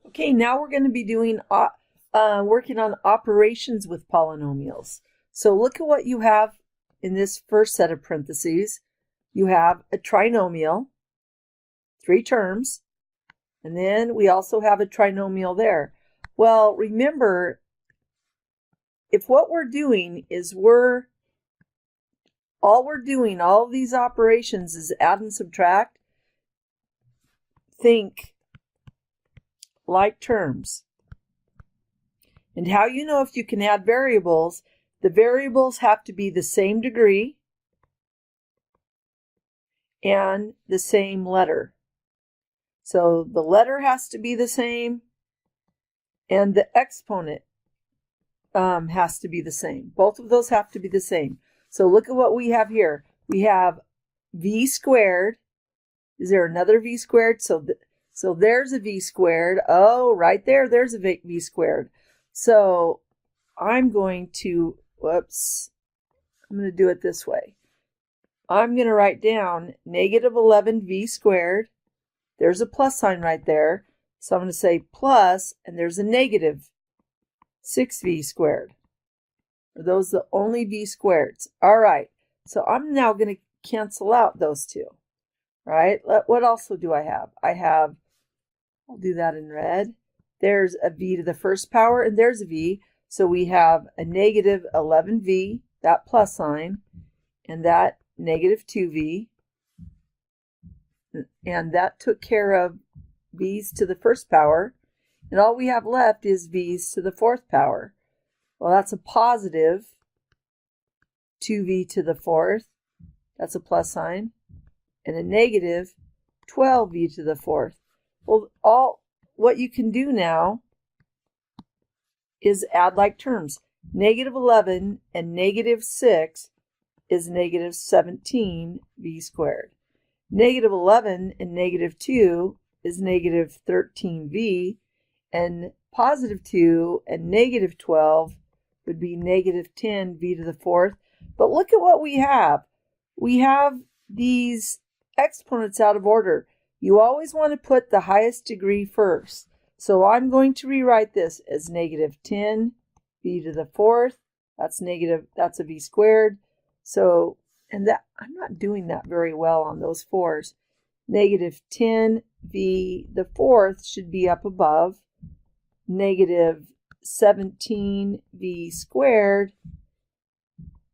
Okay, now we're going to be doing working on operations with polynomials. So look at what you have in this first set of parentheses. You have a trinomial, 3 terms, and then we also have a trinomial there. Well, remember, if what we're doing is all of these operations is add and subtract, think like terms. And how you know if you can add variables, the variables have to be the same degree and the same letter. So the letter has to be the same and the exponent has to be the same. Both of those have to be the same. So look at what we have here. We have v squared. Is there another v squared? So there's a v squared. Oh, right there, there's a v squared. So I'm going to, I'm going to do it this way. I'm going to write down negative 11v squared. There's a plus sign right there. So I'm going to say plus, and there's a negative 6v squared. Are those the only v squareds? All right. So I'm now going to cancel out those two. Right? What else do I have? I'll do that in red. There's a v to the first power, and there's a v. So we have a negative 11v, that plus sign, and that negative 2v. And that took care of v's to the first power. And all we have left is v's to the fourth power. Well, that's a positive 2v to the fourth. That's a plus sign. And a negative 12v to the fourth. Well, what you can do now is add like terms. Negative 11 and negative 6 is negative 17v squared. Negative 11 and negative 2 is negative 13v, and positive 2 and negative 12 would be negative 10v to the fourth. But look at what we have. We have these exponents out of order. You always want to put the highest degree first. So I'm going to rewrite this as negative 10v to the fourth. That's a v squared. So, and that I'm not doing that very well on those fours. Negative 10v the fourth should be up above. Negative 17v squared,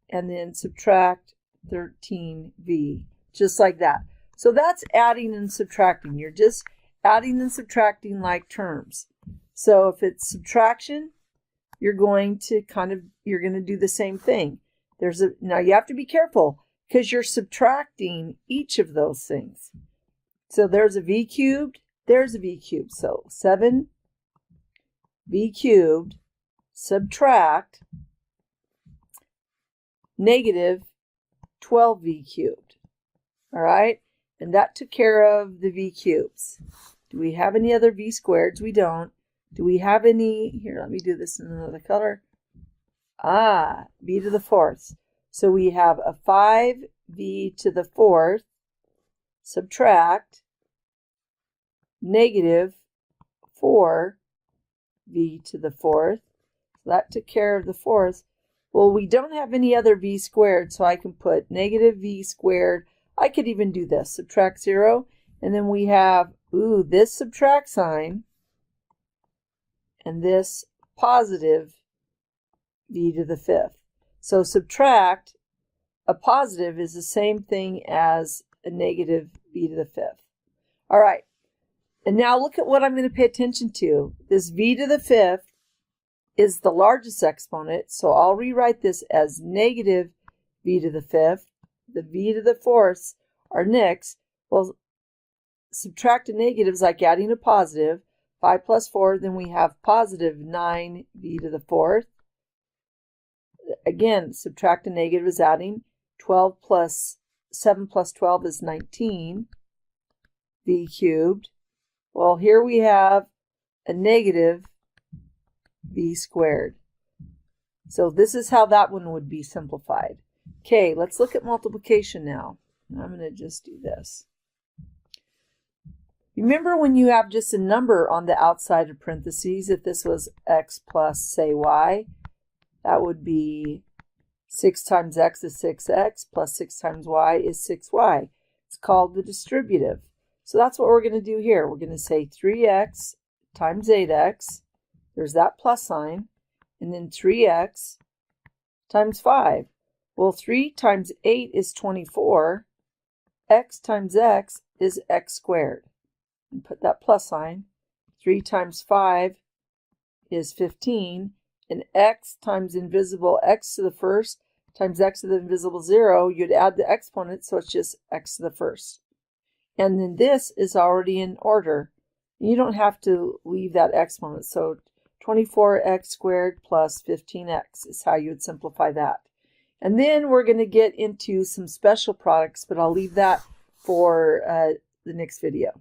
and then subtract 13v, just like that. So that's adding and subtracting. You're just adding and subtracting like terms. So if it's subtraction, you're going to do the same thing. Now you have to be careful because you're subtracting each of those things. So there's a v cubed, there's a v cubed. So 7v cubed subtract negative 12v cubed. All right? And that took care of the v cubes. Do we have any other v squareds? We don't. Do we have any? Here, let me do this in another color. V to the fourth. So we have a 5v to the fourth subtract negative 4v to the fourth. So that took care of the fourth. Well, we don't have any other v squared, so I can put negative v squared. I could even do this, subtract 0, and then we have, this subtract sign, and this positive v to the fifth. So subtract, a positive is the same thing as a negative v to the fifth. All right, and now look at what I'm going to pay attention to. This v to the fifth is the largest exponent, so I'll rewrite this as negative v to the fifth. The v to the fourths are next. Well, subtract a negative is like adding a positive. 5 plus 4, then we have positive 9v to the fourth. Again, subtract a negative is adding. 7 plus 12 is 19v cubed. Well, here we have a negative v squared. So this is how that one would be simplified. Okay, let's look at multiplication now. I'm going to just do this. Remember when you have just a number on the outside of parentheses, if this was x plus, say, y, that would be 6 times x is 6x plus 6 times y is 6y. It's called the distributive. So that's what we're going to do here. We're going to say 3x times 8x, there's that plus sign, and then 3x times 5. Well, 3 times 8 is 24. X times x is x squared. And put that plus sign. 3 times 5 is 15. And x times invisible x to the first times x to the invisible 0, you'd add the exponent, so it's just x to the first. And then this is already in order. You don't have to leave that exponent. So 24x squared plus 15x is how you would simplify that. And then we're going to get into some special products, but I'll leave that for the next video.